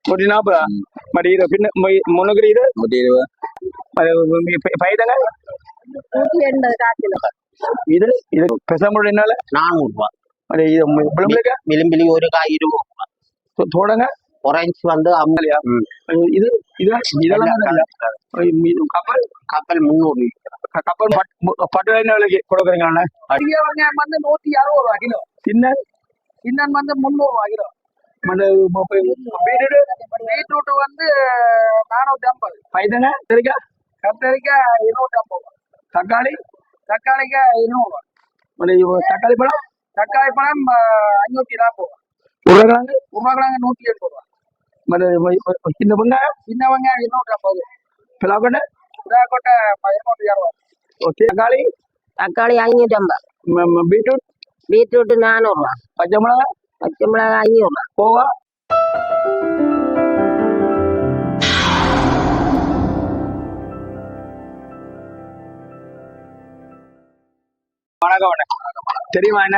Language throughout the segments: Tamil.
140 మరి ఇది పిన్న మునగరి ఇది 120 మరి మీ పైదங்க 180 காக்கிலோ இது இது பெசமுள்ள என்னால 400 ரூபாய் మరి இது விளம்புலங்க விளிம்பிலி ஒரு காய் 20 ரூபாய் தோடங்க orange வந்து 50 இது இது இதெல்லாம் கப்பல் கப்பல் 300 கப்பல் பட்டு என்ன விலைக்கு கொடுக்குறீங்க அண்ணா அதிக வெங்காயம் வந்து 160 ரூபா கிலோ சின்ன சின்னன் வந்து 300 ரூபா கிலோ பீட்ரூட் வந்து 450 பைதங்க சரிக்கா கத்தரிக்காய் 250 தக்காளி தக்காளிக்கு 200 మరి தக்காளி பழம் 540 உருளைக்கிழங்கு உருளைக்கிழங்கு 180 ரூபா మరి சின்ன வெங்காயம் சின்ன வெங்காயம் 250 பிளாக்கொட்டை புறாக்கொட்டை 220 தக்காளி தக்காளி 550 பீட்ரூட் பீட்ரூட் 400 ரூபா பச்சை மிளகா பச்சை மிளகாய் 500 ரூபா கோவா வணக்கம் வணக்கம் தெரியுமா என்ன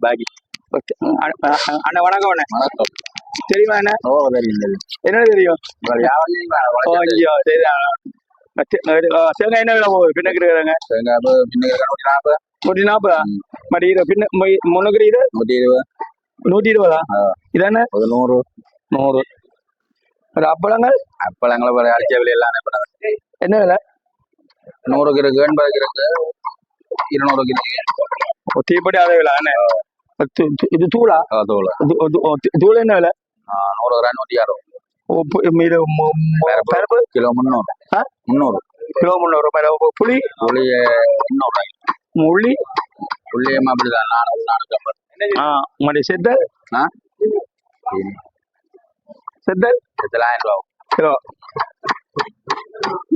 பாக்கி அண்ணா வணக்கம் அண்ணா வணக்கம் தெரியுமா என்ன ஓ தெரியும் என்ன தெரியும் ஐயோ சரிதான் தேங்காய் என்ன விலை போகுது பின்ன இருக்கிறாங்க தேங்காய் பின்ன 140 140 మరి ఇది పిన్న మునగరి ఇది 120 120 ఇదన్నా 100 100 మరి அப்பளங்கள் அப்பளங்களை விலை அடிச்ச விலை எல்லாம் என்ன விலை 100 கிலோ 80 கிலோ 200 கிலோ தீப்படி அதே விலை அண்ணே ఇది తూళ தோல் తూళ என்ன விலை 100 கிராம் 160 మీరు పరపు கிலோ 300 కిలో 300 మరి పులి புளி 200 ఉల్లి புள்ளியும் அப்படிதான் 450 మరి సెద్దల్ సెద్దల్ 1000 ரூபா కిలో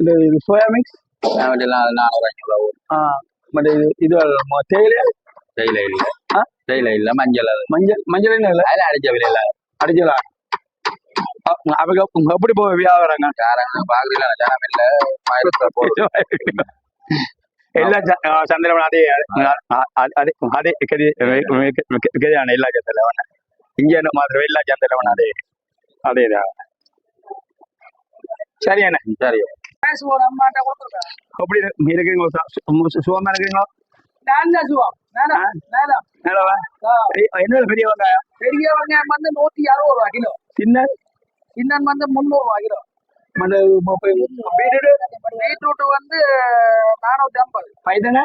இது சோயா மிக்ஸ் எல்லாம் 400 ரூபா మరి இது தேயிலை தேயிலை இல்ல தேயிலை இல்ல மஞ்சள் அது மஞ்சள் என்ன இல்லை அதில் அடிச்ச விலை இல்ல அடிக்கலாம் அவங்க எப்படி போய் வியாபாரங்க பாக்குறீங்களா ஜனம் இல்ல ಎಲ್ಲ ಚಂದ್ರವನ ಅದೇ ಅದೇ ಅದೇ ಗಜಾನ ಎಲ್ಲ ಚಂದ್ರವನ ಇಂಜನ್ ಮಾತ್ರ ಎಲ್ಲ ಚಂದ್ರವನ ಅದೇ ಅದೇ சரி அண்ணா சரி ஒரு அம்மாட்ட கொடுத்துருக்கேன் அப்படி இருக்கீங்களா சுகமா இருக்கீங்களா நல்ல சுவம் நல்லவா என்ன பெரிய வெங்காயம் பெரிய வெங்காயம் வந்து 160 ரூபா கிலோ சின்ன சின்னன் வந்து 300 ரூபா கிலோ பீட்ரூட் வந்து 450 பைதங்க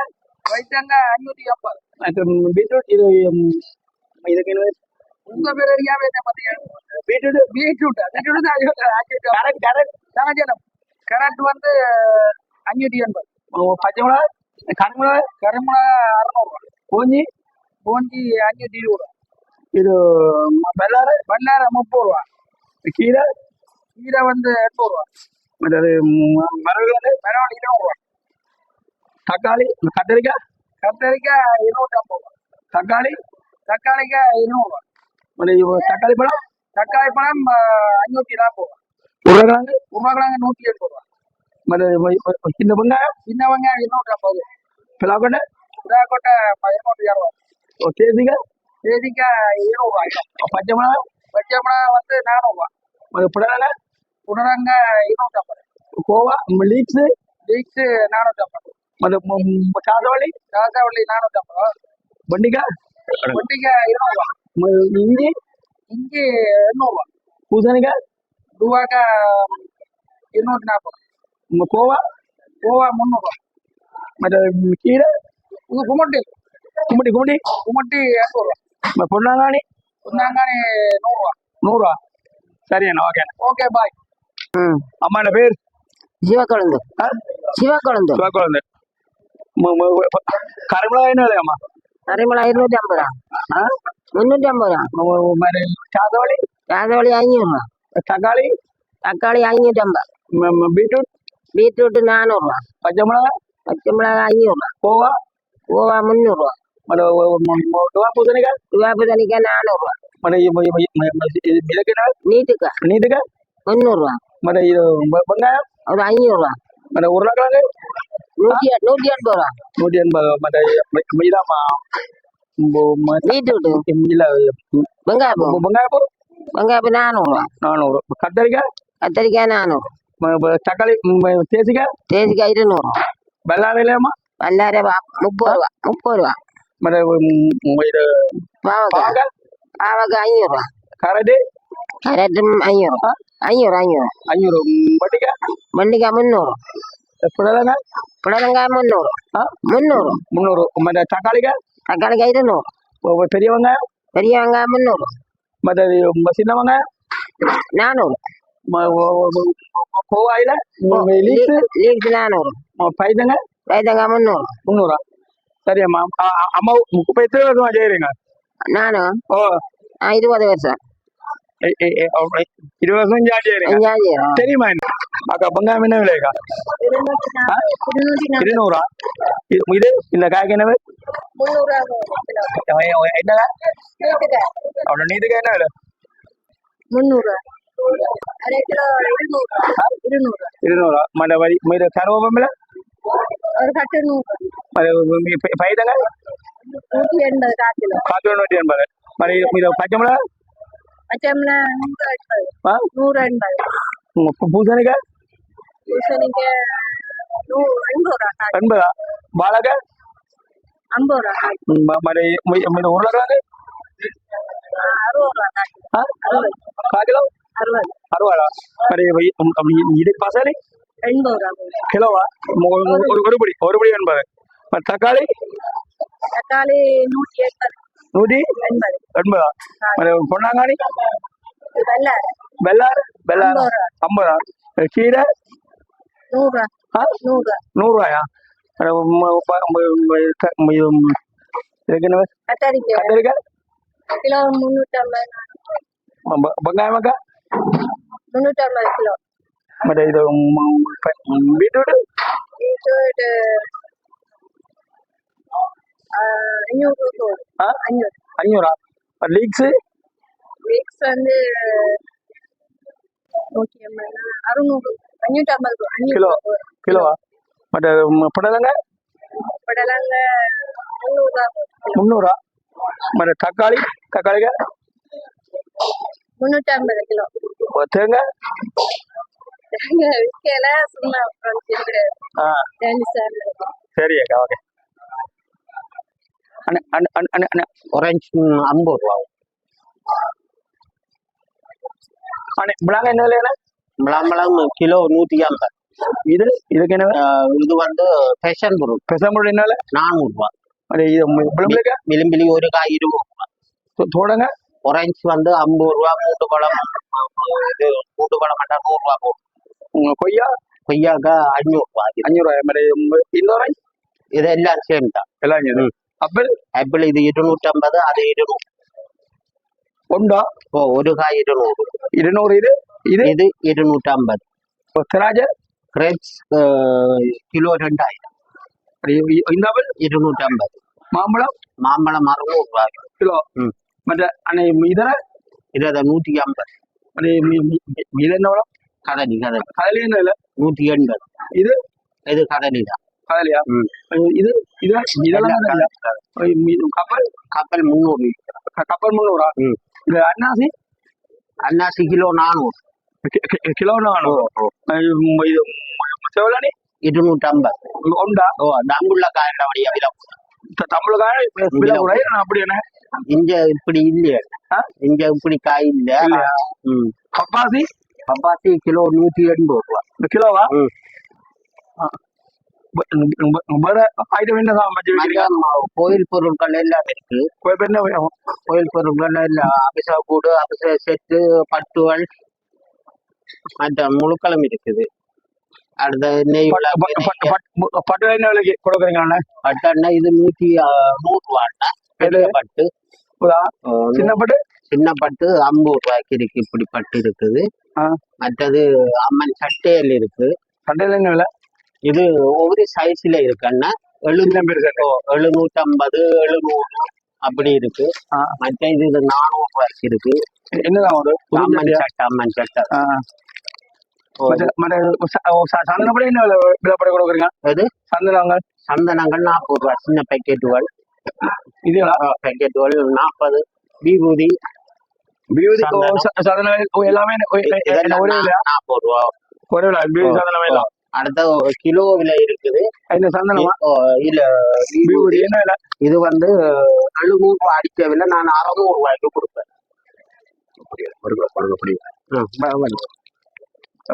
வைத்தங்க 550 பீட்ரூட் இது இதுக்கு என்ன உங்க பேர் அறியாம என்ன பாத்தீங்க பீட்ரூட் சமஜனம் கரண்ட் வந்து 580 பச்சை மிளகா கருமிளகா 600 ரூபா கோஞ்சி 520 ரூபா இது பல்லாறு 30 ரூபா கீரை கீரை வந்து 800 ரூபா மற்றது மரவள்ளி 20 ரூபா தக்காளி கத்திரிக்காய் 250 ரூபா தக்காளிக்கு 200 ரூபா தக்காளி பழம் 540 உருளைக்கிழங்கு 180 ரூபா சின்ன வெங்காயம் சின்ன வெங்காயம் 250 பிளாக்கொட்டை புறாக்கொட்டை 220 தேசிக்காய் 20 ரூபா பச்சை மிளகா வந்து 400 ரூபா புடலங்காய் புடலங்க 250 கோவா லீக்ஸ் 450 சாதவள்ளி 450 ரூபா வெண்டிக்காய் 20 ரூபா இஞ்சி இஞ்சி 800 ரூபா பூசணிக்காய் ரூபாக்கா 240 கோவா 300 ரூபா கீரை இது குமட்டி 800 ரூபா பொன்னாங்கானி 100 ரூபா 100 சரி அண்ணா ஓகே பாய் அம்மா என்ன பேர் சிவக்கொழுந்து சிவக்கொழுந்து சிவக்கொழுந்து கருமிளகாய் என்ன விலையம்மா கரிமிளகாய் 250 ரூபா 350 ரூபா சாதவள்ளி 500 ரூபா தக்காளி 550 பீட்ரூட் 400 ரூபா பச்சை மிளகா 500 ரூபா கோவா 300 ரூபா பூசணிக்காய் 400 ரூபா நீட்டுக்கா 300 ரூபா இது வெங்காயம் ஒரு 500 ரூபா உருளைக்கிழங்கு 180 ரூபா 180 இதாம்மா பீட்ரூட் இல்ல வெங்காயம் வெங்காயப்பூ வெங்காயம் 400 400. கத்தரிக்காய் கத்திரிக்காய் 400 தக்காளி தேசிக்காய் தேசிக்காய் 200 வெள்ளாரையிலாமா வல்லாரை 30 ரூபா இது பாவக்காய் பாவக்காய் 500 கரடி கரெக்டும் 500 500 வட்டிக்காய் வெண்டிக்காய் 300 புடலங்காய் புடலங்காய் 300 300 தக்காளிக்காய் தக்காளிக்காய் 200 பெரிய வெங்காயம் பெரிய வெங்காயம் 300 மற்றது சின்ன வெங்காயம் 400 கோவாயில லீக்ஸ் லீக்ஸ் 400 பைத்தங்க வைத்தங்காய் 300 சரி அம்மா அம்மா இப்போ எத்தனை வருஷமா செய்யறீங்க நானும் ஓ 20 வருஷம் 20 வருஷம் செய்யறீங்க தெரியுமா அக்கா வெங்காயம் என்ன விலைக்கா 200 இது இந்த காய்க்கு என்ன என்னங்க அவ்வளோ நீதுக்கு என்ன விலை 300 200 మన మీరు కనుగొమ్మల ஒரு கட்டு 100 మరి పైదంగా 180 காக்கிலோ కాకిలో 180 మరి మీరు పచ్చమల பச்சைமிளகா 180 పూసనిగా பூசணிக்க 80 80 బాలగా 50 మరి మీరు ఉర్లకాయ 60 కాకిలో 60 మరి ఇది పసలి 80 கிலோவா ஒரு படி 80 தக்காளி தக்காளி 180 మరి பொன்னாங்கானி வெள்ளாறு வெள்ளாறு 50 கீரை 100 ரூபாயா இதுக்கு என்ன கத்திரிக்காய் கிலோ 350 வெங்காயமாக்கா 350 கிலோ ಮತ್ತೆ ಇದು ಬೀಟ್ರೂಟ್ பீட்ரூட் 500 லீக்ஸ் வீக்ஸ் வந்து 600 550 கிலோ கிலோவா ಮತ್ತೆ புடலங்க புடலங்க 300 ಮತ್ತೆ தக்காளிಗೆ 350 கிலோ தேங்காய் விற்கல சும்மா சரி அக்கா ஓகே ஆரஞ்சு 50 ரூபா மிளகாய் என்ன விலையா மிளகாய் கிலோ 150 இதுக்கு என்ன இது வந்து ஃபேஷன் பொருள் பெசம்புள் என்ன 400 ரூபா இது விளம்புலக்கா விளிம்பிலி ஒரு காய் 20 ரூபா தோடங்க ஆரஞ்சு வந்து 50 ரூபா மூட்டு பழம் மட்டும் 100 ரூபா போகும் கொய்யாக்கா 500 ரூபா 500 இன்னொரு இது எல்லாம் சேம் தான் எல்லாம் ஆப்பிள் இது 250 அது 200 உண்டா ஒரு காய் 200 இது 250 திராட்சை கிரேப்ஸ் கிலோ 2000 இந்த 250 மாம்பழம் 600 ரூபா கிலோ மற்ற இதர இது 150 இது என்ன பழம் கதலி கதலி என்ன இல்லை 180 இது கதலி தான் கதலியா இது இதெல்லாம் கப்பல் 300 கப்பல் 300 இது அன்னாசி கிலோ 400 கிலோ 400 இது செவலானி 250 உண்டா தங்குள்ள காயோட வழியா விலை தமிழுக்காக விலை குறைய அப்படி என்ன இங்க இப்படி இல்லையா இங்க இப்படி காய் இல்ல பப்பாசி கிலோ 180 ரூபா கிலோவா வேற ஐட்டம் என்ன கோயில் பொருட்கள் எல்லாம் இருக்கு கோயில் பொருட்கள் எல்லாம் அபிஷா கூடு அபிஷா செட்டு பட்டுகள் மற்ற முழுக்களும் இருக்குது அடுத்த நெய் பட்டு என்ன விலைக்கு கொடுக்குறீங்க பட்டன்னா இது 100 ரூபாண்ணா பெரிய பட்டு சின்ன பட்டு 50 ரூபாய்க்கு இருக்கு இப்படி பட்டு இருக்குது மற்றது அம்மன் சட்டையில் இருக்கு சட்டையில என்ன விலை இது ஒவ்வொரு சைஸ்ல இருக்குன்னா 750 700 அப்படி இருக்கு மற்ற இது 400 ரூபாய்க்கு இருக்கு என்னதான் ஒரு அம்மன் சட்டை சந்தனப்படி என்ன விலை விலைப்பட கொடுக்குறீங்க அது சந்தனங்கள் 40 ரூபாய் சின்ன பேக்கெட்டுகள் இதுகளா பேக்கெட்டுகள் 40 விபூதி பியூதி சந்தனம். சாதன எல்லாமே இதெல்லாம் ஒரே விலை 40 ரூபா. ஒரே விலை பியூதி சாதனம் எல்லாம் அடுத்த கிலோ விலை இருக்குது. இந்த சந்தனமா இல்ல பியூதி என்ன விலை இது வந்து 700 ரூபாய் அடிச்ச விலை நான் 600 ரூபாய்க்கு கொடுப்பேன். ஒரு கிலோ அப்படி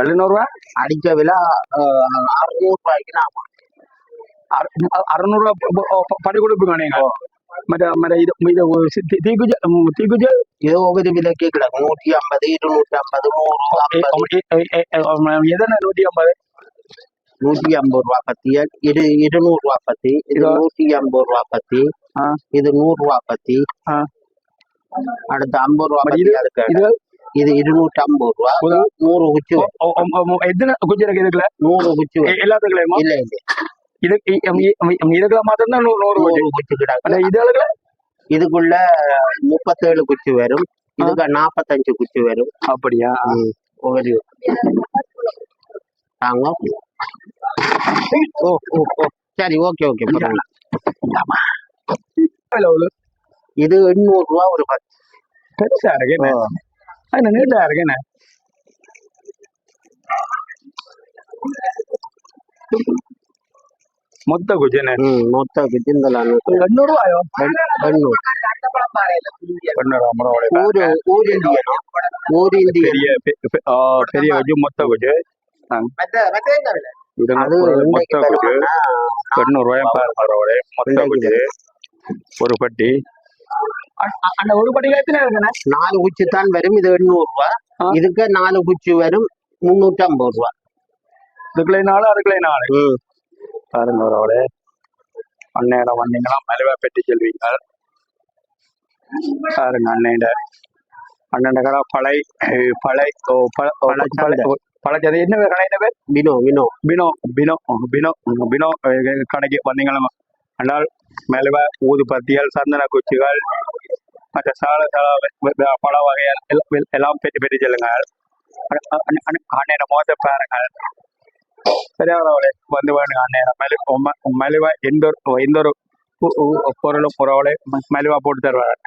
700 அடிச்ச விலை 600 ரூபாய்க்கு நான் கொடுப்பேன். 600 படி கொடுப்பீங்க நீங்க மற்ற மற்ற இது இது தீக்குஜ இது ஒவ்வொரு விலைக்கு கிடக்கும் 150 250 100 எதனா 150 150 ரூபா பத்தி, இது 200 ரூபா பத்தி, இது 150 ரூபா பத்தி, இது 100 ரூபா பத்தி, அடுத்து 50 ரூபா பத்தி. அதுக்கு இது 250 ரூபா 100 குச்சி எத்தனை குச்சி இருக்கு இதுக்குள்ள 100 குச்சி எல்லாத்துக்குள்ளேயுமா இல்ல இல்ல இது இதுக்குள்ள மாத்திரம் தான் 100 குச்சி கிடக்கு. இதுல இதுக்குள்ள 37 குச்சி வரும், இதுக்கு 45 குச்சி வரும். அப்படியா ஒவ்வொரு தாங்க. ஓ ஓ ஓ சரி ஓகே ஓகே இது 800 ரூபா ஒரு 10. பெருசா இருக்கு என்ன நீட்டா இருக்கு என்ன மொத்த குச்சி என்ன மொத்த குச்சி இந்த 800 ரூபாயோ 800 ஊர் இந்தியன் பெரிய பெரிய குச்சி மொத்த குச்சி அது மொத்த குச்சி 800 ரூபாய் மொத்த குச்சி ஒரு பட்டி. அந்த ஒரு பட்டியில எத்தனை இருக்குண்ணே 4 குச்சி தான் வரும். இது 800 ரூபா. இதுக்கு 4 குச்சி வரும் 350 ரூபா. இதுக்குள்ள 4 அதுக்குள்ள 4 பாருங்க. அண்ணன் வந்தீங்கன்னா மலிவா பெட்டி செல்வீங்க. பாருங்க அண்ணன் கடை பழச்சதை என்ன பேர் கடை என்ன பேர் பினோ பினோ பினோ பினோ பினோ பினோ கடைக்கு வந்தீங்களா ஆனால் மலிவா ஊதுபத்திகள் சந்தன குச்சிகள் மற்ற பல வகைகள் எல்லாம் பெட்டி செல்லுங்க. அண்ணன் மோத பாருங்க சரியானவளே வந்து வேணுங்க அண்ணன் மலிவா எந்த ஒரு பொருளும் உறவுகளை மலிவா போட்டு தருவாங்க.